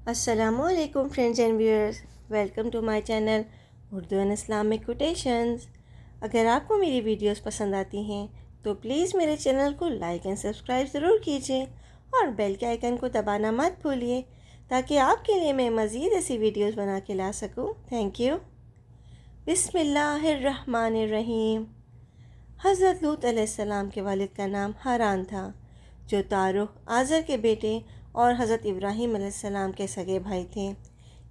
السلام علیکم friends and viewers, welcome to my channel Urdu and Islamic quotations. اگر آپ کو میری ویڈیوز پسند آتی ہیں تو پلیز میرے چینل کو لائک اینڈ سبسکرائب ضرور کیجیے اور بیل کے آئیکن کو دبانا مت بھولیے تاکہ آپ کے لیے میں مزید ایسی ویڈیوز بنا کے لا سکوں۔ Thank you. بسم اللہ الرحمن الرحیم۔ حضرت لوط علیہ السلام کے والد کا نام ہاران تھا، جو تارخ آزر کے بیٹے اور حضرت ابراہیم علیہ السلام کے سگے بھائی تھے،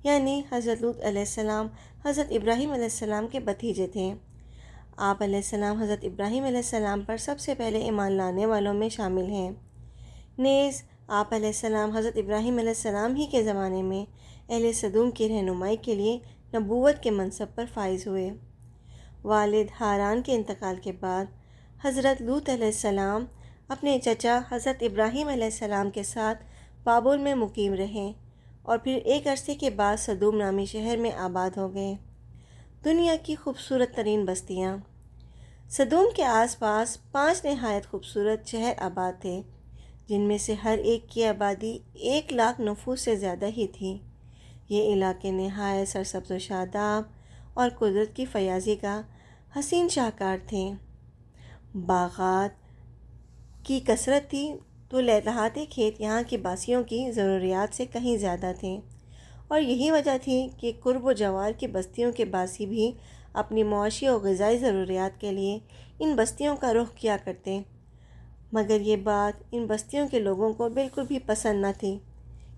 یعنی حضرت لوط علیہ السلام حضرت ابراہیم علیہ السلام کے بھتیجے تھے۔ آپ علیہ السلام حضرت ابراہیم علیہ السلام پر سب سے پہلے ایمان لانے والوں میں شامل ہیں۔ نیز آپ علیہ السلام حضرت ابراہیم علیہ السلام ہی کے زمانے میں اہل سدوم کی رہنمائی کے لیے نبوت کے منصب پر فائز ہوئے۔ والد ہاران کے انتقال کے بعد حضرت لوط علیہ السلام اپنے چچا حضرت ابراہیم علیہ السلام کے ساتھ بابل میں مقیم رہے اور پھر ایک عرصے کے بعد سدوم نامی شہر میں آباد ہو گئے۔ دنیا کی خوبصورت ترین بستیاں۔ سدوم کے آس پاس 5 نہایت خوبصورت شہر آباد تھے، جن میں سے ہر ایک کی آبادی 1,00,000 نفوس سے زیادہ ہی تھی۔ یہ علاقے نہایت سرسبز و شاداب اور قدرت کی فیاضی کا حسین شاہکار تھے۔ باغات کی کثرت تھی تو لہلہاتے کھیت یہاں کے باسیوں کی ضروریات سے کہیں زیادہ تھے، اور یہی وجہ تھی کہ قرب و جوار کی بستیوں کے باسی بھی اپنی معاشی و غذائی ضروریات کے لیے ان بستیوں کا رخ کیا کرتے، مگر یہ بات ان بستیوں کے لوگوں کو بالکل بھی پسند نہ تھی۔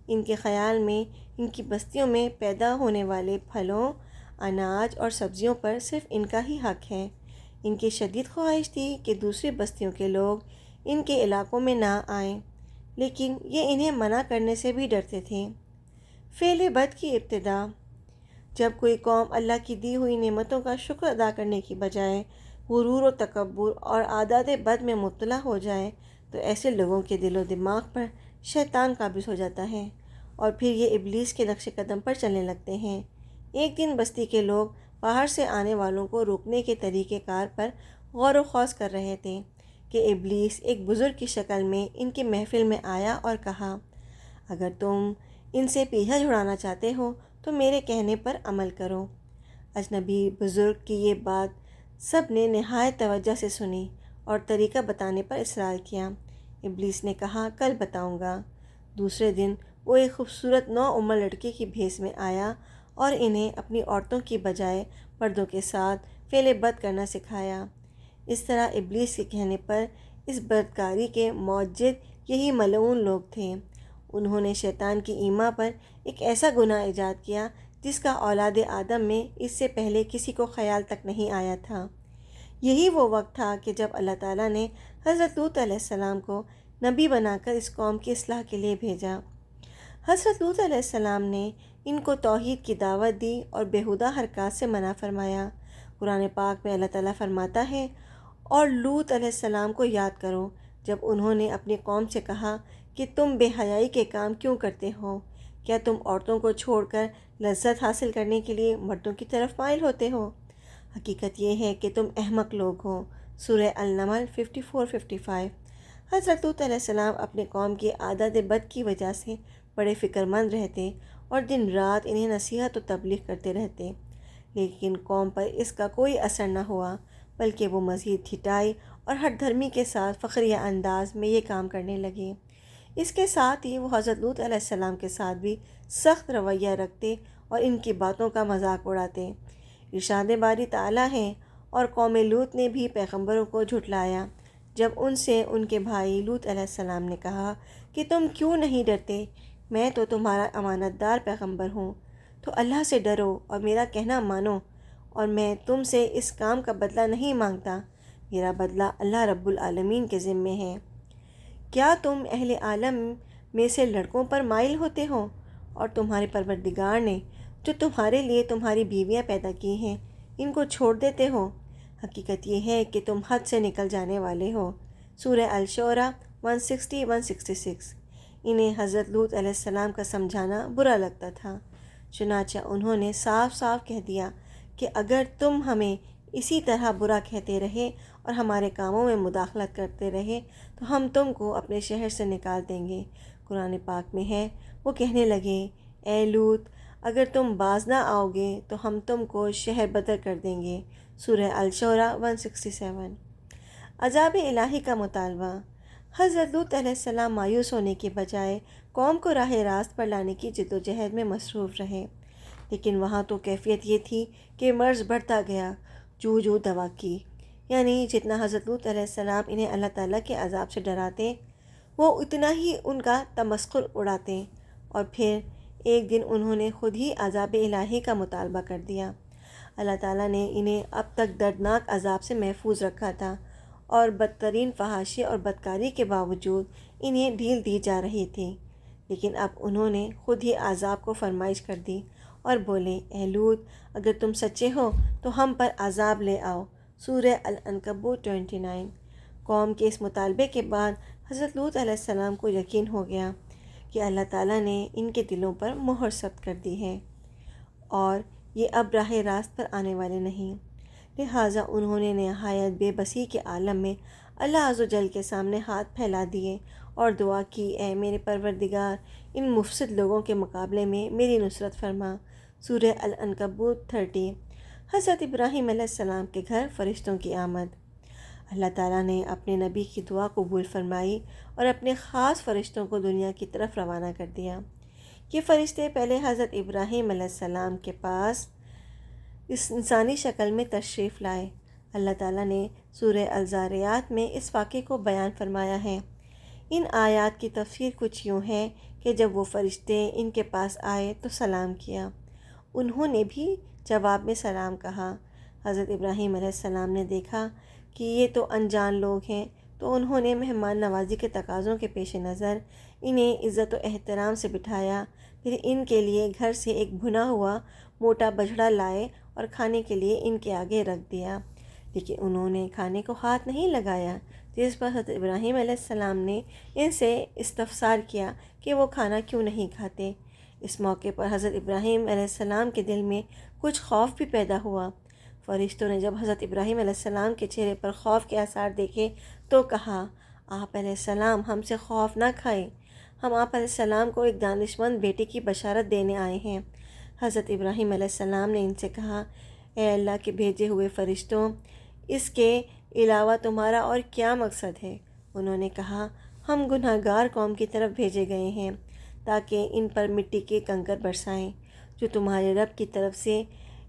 ان کے خیال میں ان کی بستیوں میں پیدا ہونے والے پھلوں، اناج اور سبزیوں پر صرف ان کا ہی حق ہے۔ ان کی شدید خواہش تھی کہ دوسری بستیوں کے لوگ ان کے علاقوں میں نہ آئیں، لیکن یہ انہیں منع کرنے سے بھی ڈرتے تھے۔ فعل بد کی ابتدا۔ جب کوئی قوم اللہ کی دی ہوئی نعمتوں کا شکر ادا کرنے کی بجائے غرور و تکبر اور عادات بد میں مبتلا ہو جائے تو ایسے لوگوں کے دل و دماغ پر شیطان قابض ہو جاتا ہے اور پھر یہ ابلیس کے نقش قدم پر چلنے لگتے ہیں۔ ایک دن بستی کے لوگ باہر سے آنے والوں کو روکنے کے طریقہ کار پر غور و خوض کر رہے تھے کہ ابلیس ایک بزرگ کی شکل میں ان کی محفل میں آیا اور کہا، اگر تم ان سے پیچھا چھڑانا چاہتے ہو تو میرے کہنے پر عمل کرو۔ اجنبی بزرگ کی یہ بات سب نے نہایت توجہ سے سنی اور طریقہ بتانے پر اصرار کیا۔ ابلیس نے کہا، کل بتاؤں گا۔ دوسرے دن وہ ایک خوبصورت نوعمر لڑکے کی بھیس میں آیا اور انہیں اپنی عورتوں کی بجائے مردوں کے ساتھ فعل بد کرنا سکھایا۔ اس طرح ابلیس کے کہنے پر اس بدکاری کے موجد یہی ملعون لوگ تھے۔ انہوں نے شیطان کی ایما پر ایک ایسا گناہ ایجاد کیا جس کا اولاد آدم میں اس سے پہلے کسی کو خیال تک نہیں آیا تھا۔ یہی وہ وقت تھا کہ جب اللہ تعالیٰ نے حضرت لوط علیہ السلام کو نبی بنا کر اس قوم کی اصلاح کے لیے بھیجا۔ حضرت لوط علیہ السلام نے ان کو توحید کی دعوت دی اور بیہودہ حرکات سے منع فرمایا۔ قرآن پاک میں اللہ تعالیٰ فرماتا ہے، اور لوط علیہ السلام کو یاد کرو جب انہوں نے اپنی قوم سے کہا کہ تم بے حیائی کے کام کیوں کرتے ہو؟ کیا تم عورتوں کو چھوڑ کر لذت حاصل کرنے کے لیے مردوں کی طرف مائل ہوتے ہو؟ حقیقت یہ ہے کہ تم احمق لوگ ہو۔ سورہ النمل 54-55۔ حضرت لوط علیہ السلام اپنے قوم کی عادت بد کی وجہ سے بڑے فکر مند رہتے اور دن رات انہیں نصیحت و تبلیغ کرتے رہتے، لیکن قوم پر اس کا کوئی اثر نہ ہوا، بلکہ وہ مزید ٹھٹائی اور ہٹ دھرمی کے ساتھ فخریہ انداز میں یہ کام کرنے لگے۔ اس کے ساتھ ہی وہ حضرت لوط علیہ السلام کے ساتھ بھی سخت رویہ رکھتے اور ان کی باتوں کا مذاق اڑاتے۔ ارشاد باری تعالیٰ ہے، اور قوم لوط نے بھی پیغمبروں کو جھٹلایا جب ان سے ان کے بھائی لوط علیہ السلام نے کہا کہ تم کیوں نہیں ڈرتے؟ میں تو تمہارا امانت دار پیغمبر ہوں، تو اللہ سے ڈرو اور میرا کہنا مانو، اور میں تم سے اس کام کا بدلہ نہیں مانگتا، میرا بدلہ اللہ رب العالمین کے ذمے ہے۔ کیا تم اہل عالم میں سے لڑکوں پر مائل ہوتے ہو اور تمہارے پروردگار نے جو تمہارے لیے تمہاری بیویاں پیدا کی ہیں ان کو چھوڑ دیتے ہو؟ حقیقت یہ ہے کہ تم حد سے نکل جانے والے ہو۔ سورہ الشعراء 160-166۔ انہیں حضرت لوط علیہ السلام کا سمجھانا برا لگتا تھا، چنانچہ انہوں نے صاف صاف کہہ دیا کہ اگر تم ہمیں اسی طرح برا کہتے رہے اور ہمارے کاموں میں مداخلت کرتے رہے تو ہم تم کو اپنے شہر سے نکال دیں گے۔ قرآن پاک میں ہے، وہ کہنے لگے، اے لوط، اگر تم باز نہ آؤ گے تو ہم تم کو شہر بدر کر دیں گے۔ سورہ الشعراء 167۔ عذاب الہی کا مطالبہ۔ حضرت لوط علیہ السلام مایوس ہونے کے بجائے قوم کو راہ راست پر لانے کی جد و جہد میں مصروف رہے، لیکن وہاں تو کیفیت یہ تھی کہ مرض بڑھتا گیا جو دوا کی، یعنی جتنا حضرت لوط علیہ السلام انہیں اللہ تعالیٰ کے عذاب سے ڈراتے، وہ اتنا ہی ان کا تمسخر اڑاتے، اور پھر ایک دن انہوں نے خود ہی عذاب الہی کا مطالبہ کر دیا۔ اللہ تعالیٰ نے انہیں اب تک دردناک عذاب سے محفوظ رکھا تھا، اور بدترین فحاشی اور بدکاری کے باوجود انہیں ڈھیل دی جا رہی تھی، لیکن اب انہوں نے خود ہی عذاب کو فرمائش کر دی اور بولے، اے لوط، اگر تم سچے ہو تو ہم پر عذاب لے آؤ۔ سورہ العنکبوت 29۔ قوم کے اس مطالبے کے بعد حضرت لوط علیہ السلام کو یقین ہو گیا کہ اللہ تعالیٰ نے ان کے دلوں پر مہر ثبت کر دی ہے اور یہ اب راہ راست پر آنے والے نہیں، لہٰذا انہوں نے نہایت بے بسی کے عالم میں اللہ عز و جل کے سامنے ہاتھ پھیلا دیے اور دعا کی، اے میرے پروردگار، ان مفسد لوگوں کے مقابلے میں میری نصرت فرما۔ سورہ العنکبوت 30۔ حضرت ابراہیم علیہ السلام کے گھر فرشتوں کی آمد۔ اللہ تعالیٰ نے اپنے نبی کی دعا قبول فرمائی اور اپنے خاص فرشتوں کو دنیا کی طرف روانہ کر دیا۔ یہ فرشتے پہلے حضرت ابراہیم علیہ السلام کے پاس اس انسانی شکل میں تشریف لائے۔ اللہ تعالیٰ نے سورہ الزاریات میں اس واقعے کو بیان فرمایا ہے۔ ان آیات کی تفسیر کچھ یوں ہے کہ جب وہ فرشتے ان کے پاس آئے تو سلام کیا، انہوں نے بھی جواب میں سلام کہا۔ حضرت ابراہیم علیہ السلام نے دیکھا کہ یہ تو انجان لوگ ہیں، تو انہوں نے مہمان نوازی کے تقاضوں کے پیش نظر انہیں عزت و احترام سے بٹھایا، پھر ان کے لیے گھر سے ایک بھنا ہوا موٹا بجھڑا لائے اور کھانے کے لیے ان کے آگے رکھ دیا، لیکن انہوں نے کھانے کو ہاتھ نہیں لگایا، جس پر حضرت ابراہیم علیہ السلام نے ان سے استفسار کیا کہ وہ کھانا کیوں نہیں کھاتے۔ اس موقع پر حضرت ابراہیم علیہ السلام کے دل میں کچھ خوف بھی پیدا ہوا۔ فرشتوں نے جب حضرت ابراہیم علیہ السلام کے چہرے پر خوف کے آثار دیکھے تو کہا، آپ علیہ السلام ہم سے خوف نہ کھائیں، ہم آپ علیہ السلام کو ایک دانشمند بیٹے کی بشارت دینے آئے ہیں۔ حضرت ابراہیم علیہ السلام نے ان سے کہا، اے اللہ کے بھیجے ہوئے فرشتوں، اس کے علاوہ تمہارا اور کیا مقصد ہے؟ انہوں نے کہا، ہم گناہ گار قوم کی طرف بھیجے گئے ہیں تاکہ ان پر مٹی کے کنکر برسائیں، جو تمہارے رب کی طرف سے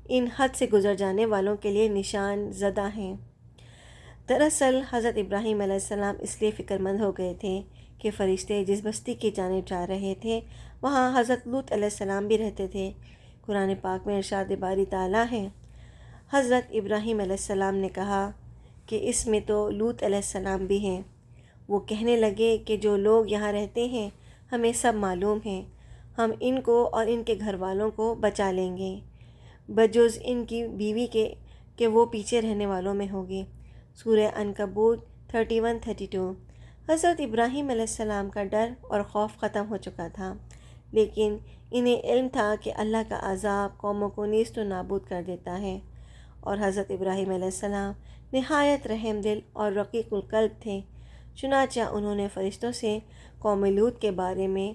ان حد سے گزر جانے والوں کے لیے نشان زدہ ہیں۔ دراصل حضرت ابراہیم علیہ السلام اس لیے فکر مند ہو گئے تھے کہ فرشتے جس بستی کی جانب جا رہے تھے وہاں حضرت لوط علیہ السلام بھی رہتے تھے۔ قرآن پاک میں ارشاد باری تعالیٰ ہے، حضرت ابراہیم علیہ السلام نے کہا کہ اس میں تو لوط علیہ السلام بھی ہیں۔ وہ کہنے لگے کہ جو لوگ یہاں رہتے ہیں ہمیں سب معلوم ہیں، ہم ان کو اور ان کے گھر والوں کو بچا لیں گے، بجز ان کی بیوی کے کہ وہ پیچھے رہنے والوں میں ہوگی۔ سورہ عنکبوت 31-32۔ حضرت ابراہیم علیہ السلام کا ڈر اور خوف ختم ہو چکا تھا، لیکن انہیں علم تھا کہ اللہ کا عذاب قوموں کو نیست و نابود کر دیتا ہے، اور حضرت ابراہیم علیہ السلام نہایت رحم دل اور رقیق القلب تھے۔ چنانچہ انہوں نے فرشتوں سے قوم لوط کے بارے میں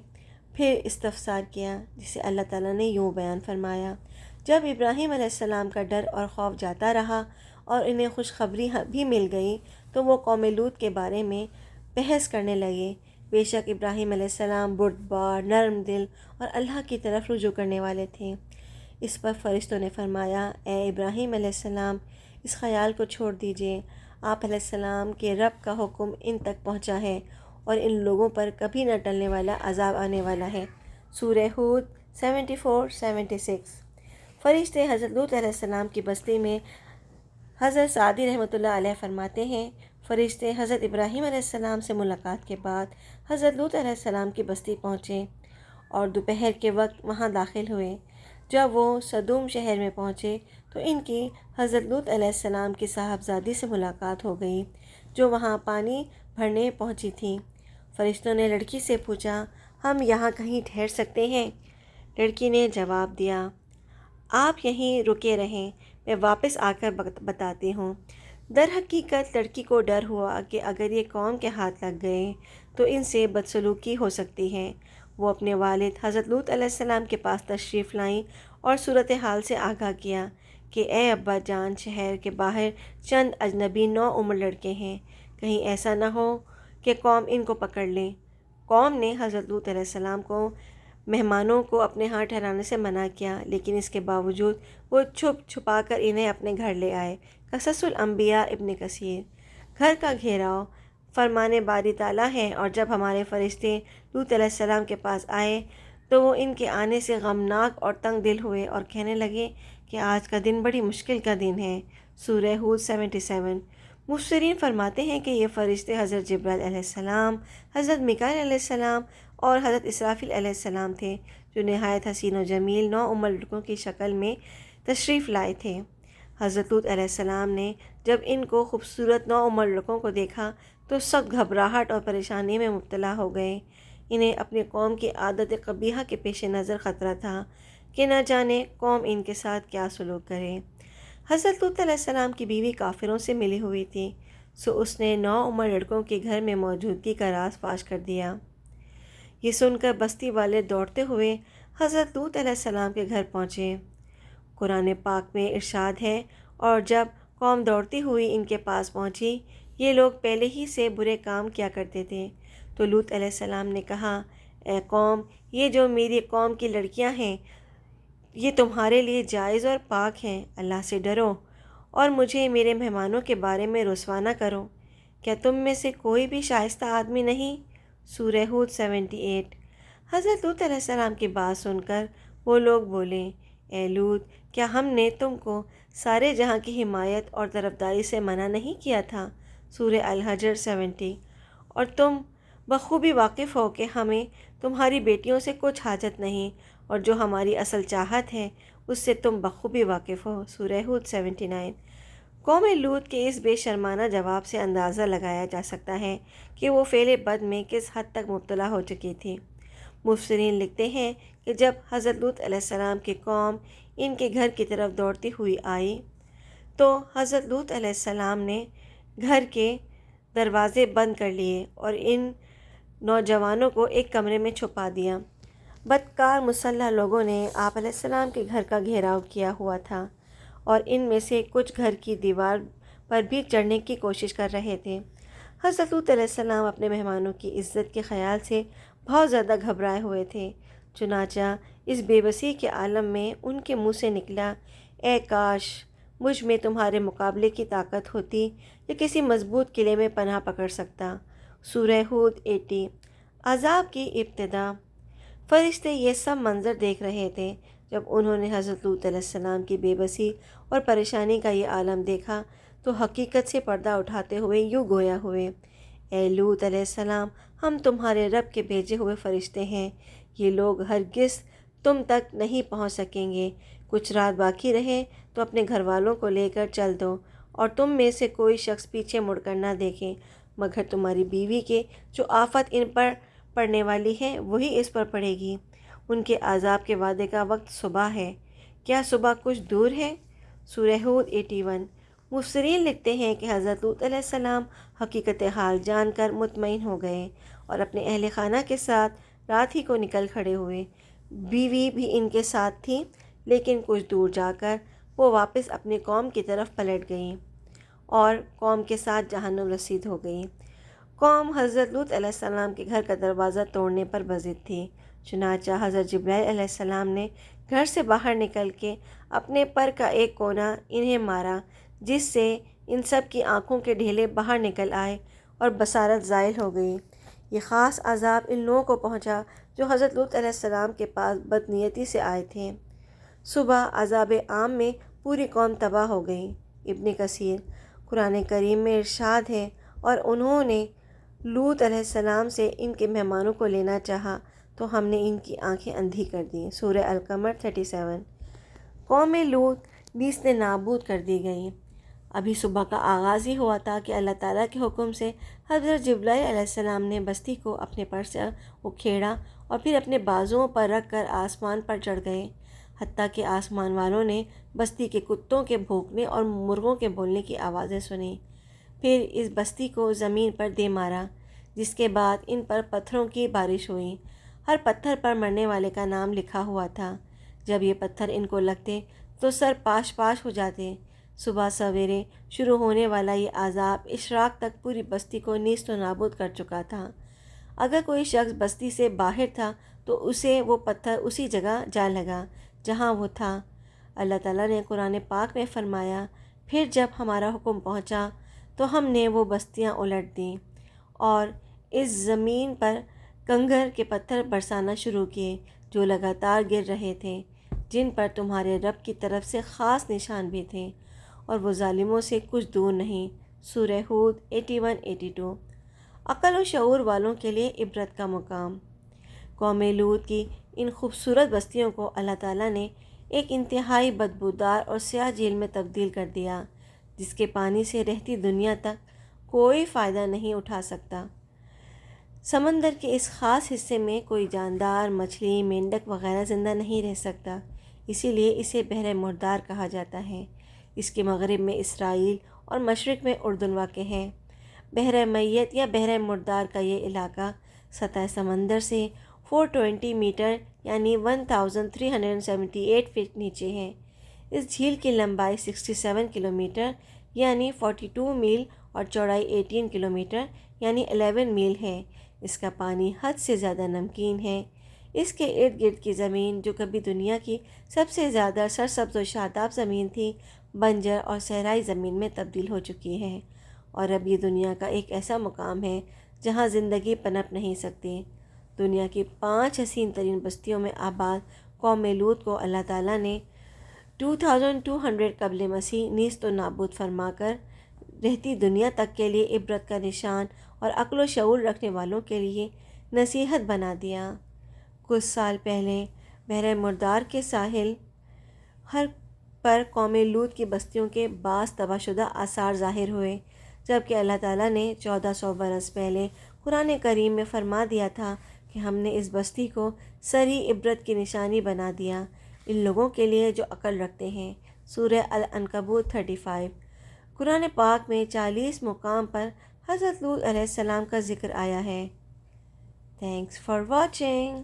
پھر استفسار کیا، جسے اللہ تعالیٰ نے یوں بیان فرمایا، جب ابراہیم علیہ السلام کا ڈر اور خوف جاتا رہا اور انہیں خوشخبری بھی مل گئی تو وہ قوم لوط کے بارے میں بحث کرنے لگے۔ بے شک ابراہیم علیہ السلام بردبار، نرم دل اور اللہ کی طرف رجوع کرنے والے تھے۔ اس پر فرشتوں نے فرمایا، اے ابراہیم علیہ السلام، اس خیال کو چھوڑ دیجئے، آپ علیہ السلام کے رب کا حکم ان تک پہنچا ہے اور ان لوگوں پر کبھی نہ ٹلنے والا عذاب آنے والا ہے۔ سورہ ہود 74-76۔ فرشتے حضرت لوط علیہ السلام کی بستی میں، حضرت سعدی رحمۃ اللہ علیہ فرماتے ہیں، فرشتے حضرت ابراہیم علیہ السلام سے ملاقات کے بعد حضرت لوط علیہ السلام کی بستی پہنچے اور دوپہر کے وقت وہاں داخل ہوئے۔ جب وہ صدوم شہر میں پہنچے تو ان کی حضرت لوط علیہ السلام کی صاحبزادی سے ملاقات ہو گئی، جو وہاں پانی بھرنے پہنچی تھی۔ فرشتوں نے لڑکی سے پوچھا، ہم یہاں کہیں ٹھہر سکتے ہیں؟ لڑکی نے جواب دیا، آپ یہیں رکے رہیں، میں واپس آ کر بتاتی ہوں۔ در حقیقت لڑکی کو ڈر ہوا کہ اگر یہ قوم کے ہاتھ لگ گئے تو ان سے بدسلوکی ہو سکتی ہے۔ وہ اپنے والد حضرت لوط علیہ السلام کے پاس تشریف لائیں اور صورتحال سے آگاہ کیا کہ اے ابا جان، شہر کے باہر چند اجنبی نوعمر لڑکے ہیں، کہیں ایسا نہ ہو کہ قوم ان کو پکڑ لے۔ قوم نے حضرت لوط علیہ السلام کو مہمانوں کو اپنے ہاں ٹھہرانے سے منع کیا، لیکن اس کے باوجود وہ چھپ چھپا کر انہیں اپنے گھر لے آئے۔ قصص الانبیاء ابن کثیر۔ گھر کا گھیراؤ فرمانے باری تعالیٰ ہے، اور جب ہمارے فرشتے لوط علیہ السلام کے پاس آئے تو وہ ان کے آنے سے غمناک اور تنگ دل ہوئے اور کہنے لگے کہ آج کا دن بڑی مشکل کا دن ہے۔ سورہ ہود 77۔ مفسرین فرماتے ہیں کہ یہ فرشتے حضرت جبرائیل علیہ السلام، حضرت میکائیل علیہ السلام اور حضرت اسرافیل علیہ السلام تھے، جو نہایت حسین و جمیل نوعمر لڑکوں کی شکل میں تشریف لائے تھے۔ حضرت لوط علیہ السلام نے جب ان کو خوبصورت نوعمر لڑکوں کو دیکھا تو سخت گھبراہٹ اور پریشانی میں مبتلا ہو گئے۔ انہیں اپنی قوم کی عادت قبیحہ کے پیش نظر خطرہ تھا کہ نہ جانے قوم ان کے ساتھ کیا سلوک کرے۔ حضرت لوط علیہ السلام کی بیوی کافروں سے ملی ہوئی تھی، سو اس نے نوعمر لڑکوں کے گھر میں موجودگی کا راز فاش کر دیا۔ یہ سن کر بستی والے دوڑتے ہوئے حضرت لوط علیہ السلام کے گھر پہنچے۔ قرآن پاک میں ارشاد ہے، اور جب قوم دوڑتی ہوئی ان کے پاس پہنچی، یہ لوگ پہلے ہی سے برے کام کیا کرتے تھے، تو لوط علیہ السلام نے کہا، اے قوم، یہ جو میری قوم کی لڑکیاں ہیں یہ تمہارے لیے جائز اور پاک ہیں، اللہ سے ڈرو اور مجھے میرے مہمانوں کے بارے میں رسوا نہ کرو۔ کیا تم میں سے کوئی بھی شائستہ آدمی نہیں؟ سورہ ہود 78۔ حضرت لوط علیہ السلام کی بات سن کر وہ لوگ بولے، اے لوط، کیا ہم نے تم کو سارے جہاں کی حمایت اور طرفداری سے منع نہیں کیا تھا؟ سورہ الحجر 70۔ اور تم بخوبی واقف ہو کہ ہمیں تمہاری بیٹیوں سے کچھ حاجت نہیں، اور جو ہماری اصل چاہت ہے اس سے تم بخوبی واقف ہو۔ سورہ ہود 79۔ قوم لوط کے اس بے شرمانہ جواب سے اندازہ لگایا جا سکتا ہے کہ وہ فعل بد میں کس حد تک مبتلا ہو چکی تھی۔ مفسرین لکھتے ہیں کہ جب حضرت لوط علیہ السلام کی قوم ان کے گھر کی طرف دوڑتی ہوئی آئی تو حضرت لوط علیہ السلام نے گھر کے دروازے بند کر لیے اور ان نوجوانوں کو ایک کمرے میں چھپا دیا۔ بدکار مسلح لوگوں نے آپ علیہ السلام کے گھر کا گھیراؤ کیا ہوا تھا، اور ان میں سے کچھ گھر کی دیوار پر بھی چڑھنے کی کوشش کر رہے تھے۔ حضرت لوط علیہ السلام اپنے مہمانوں کی عزت کے خیال سے بہت زیادہ گھبرائے ہوئے تھے، چنانچہ اس بے بسی کے عالم میں ان کے منہ سے نکلا، اے کاش مجھ میں تمہارے مقابلے کی طاقت ہوتی یا کسی مضبوط قلعے میں پناہ پکڑ سکتا۔ سورہ ہود 80۔ عذاب کی ابتدا۔ فرشتے یہ سب منظر دیکھ رہے تھے۔ جب انہوں نے حضرت لوط علیہ السلام کی بے بسی اور پریشانی کا یہ عالم دیکھا تو حقیقت سے پردہ اٹھاتے ہوئے یوں گویا ہوئے، اے لوط علیہ السلام، ہم تمہارے رب کے بھیجے ہوئے فرشتے ہیں، یہ لوگ ہرگز تم تک نہیں پہنچ سکیں گے۔ کچھ رات باقی رہے تو اپنے گھر والوں کو لے کر چل دو، اور تم میں سے کوئی شخص پیچھے مڑ کر نہ دیکھے مگر تمہاری بیوی کے جو آفت ان پر پڑنے والی ہے وہی اس پر پڑے گی۔ ان کے عذاب کے وعدے کا وقت صبح ہے، کیا صبح کچھ دور ہے؟ سورہ ہود 81۔ مفسرین لکھتے ہیں کہ حضرت لوط علیہ السلام حقیقت حال جان کر مطمئن ہو گئے اور اپنے اہل خانہ کے ساتھ رات ہی کو نکل کھڑے ہوئے۔ بیوی بھی ان کے ساتھ تھی، لیکن کچھ دور جا کر وہ واپس اپنی قوم کی طرف پلٹ گئیں اور قوم کے ساتھ جہنم رسید ہو گئی۔ قوم حضرت لوط علیہ السلام کے گھر کا دروازہ توڑنے پر بضد تھی، چنانچہ حضرت جبرائیل علیہ السلام نے گھر سے باہر نکل کے اپنے پر کا ایک کونا انہیں مارا، جس سے ان سب کی آنکھوں کے ڈھیلے باہر نکل آئے اور بصارت زائل ہو گئی۔ یہ خاص عذاب ان لوگوں کو پہنچا جو حضرت لوط علیہ السلام کے پاس بدنیتی سے آئے تھے۔ صبح عذاب عام میں پوری قوم تباہ ہو گئی۔ ابن کثیر۔ قرآن کریم میں ارشاد ہے، اور انہوں نے لوط علیہ السلام سے ان کے مہمانوں کو لینا چاہا تو ہم نے ان کی آنکھیں اندھی کر دیں۔ سورہ القمر 37۔ قوم لوط نیست نابود کر دی گئی۔ ابھی صبح کا آغاز ہی ہوا تھا کہ اللہ تعالیٰ کے حکم سے حضرت جبرائیل علیہ السلام نے بستی کو اپنے پر سے اکھیڑا اور پھر اپنے بازوؤں پر رکھ کر آسمان پر چڑھ گئے، حتیٰ کہ آسمان والوں نے بستی کے کتوں کے بھونکنے اور مرغوں کے بولنے کی آوازیں سنیں۔ پھر اس بستی کو زمین پر دے مارا، جس کے بعد ان پر پتھروں کی بارش ہوئی۔ ہر پتھر پر مرنے والے کا نام لکھا ہوا تھا۔ جب یہ پتھر ان کو لگتے تو سر پاش پاش ہو جاتے۔ صبح سویرے شروع ہونے والا یہ عذاب اشراق تک پوری بستی کو نیست و نابود کر چکا تھا۔ اگر کوئی شخص بستی سے باہر تھا تو اسے وہ پتھر اسی جگہ جا لگا جہاں وہ تھا۔ اللہ تعالیٰ نے قرآن پاک میں فرمایا، پھر جب ہمارا حکم پہنچا تو ہم نے وہ بستیاں الٹ دیں اور اس زمین پر کنگر کے پتھر برسانا شروع کیے جو لگاتار گر رہے تھے، جن پر تمہارے رب کی طرف سے خاص نشان بھی تھے، اور وہ ظالموں سے کچھ دور نہیں۔ سورہ ہود 81-82۔ عقل و شعور والوں کے لیے عبرت کا مقام۔ قوم لوط کی ان خوبصورت بستیوں کو اللہ تعالیٰ نے ایک انتہائی بدبودار اور سیاہ جھیل میں تبدیل کر دیا، جس کے پانی سے رہتی دنیا تک کوئی فائدہ نہیں اٹھا سکتا۔ سمندر کے اس خاص حصے میں کوئی جاندار، مچھلی، مینڈک وغیرہ زندہ نہیں رہ سکتا، اسی لیے اسے بحر مردار کہا جاتا ہے۔ اس کے مغرب میں اسرائیل اور مشرق میں اردن واقع ہے۔ بحر میت یا بحر مردار کا یہ علاقہ سطح سمندر سے 420 میٹر یعنی 1378 فٹ نیچے ہے۔ اس جھیل کی لمبائی 67 کلومیٹر یعنی 42 میل اور چوڑائی 18 کلومیٹر یعنی 11 میل ہے۔ اس کا پانی حد سے زیادہ نمکین ہے۔ اس کے ارد گرد کی زمین، جو کبھی دنیا کی سب سے زیادہ سرسبز و شاداب زمین تھی، بنجر اور صحرائی زمین میں تبدیل ہو چکی ہے، اور اب یہ دنیا کا ایک ایسا مقام ہے جہاں زندگی پنپ نہیں سکتی۔ دنیا کی 5 حسین ترین بستیوں میں آباد قوم لوط کو اللہ تعالیٰ نے 2200 قبل مسیح نیست و نابود فرما کر رہتی دنیا تک کے لیے عبرت کا نشان اور عقل و شعور رکھنے والوں کے لیے نصیحت بنا دیا۔ کچھ سال پہلے بحر مردار کے ساحل پر قوم لوط کی بستیوں کے بعض تباہ شدہ آثار ظاہر ہوئے، جبکہ اللہ تعالیٰ نے 1400 برس پہلے قرآن کریم میں فرما دیا تھا کہ ہم نے اس بستی کو سری عبرت کی نشانی بنا دیا ان لوگوں کے لیے جو عقل رکھتے ہیں۔ سورہ العنکبوت 35۔ قرآن پاک میں 40 مقام پر حضرت لوط علیہ السلام کا ذکر آیا ہے۔ Thanks for watching.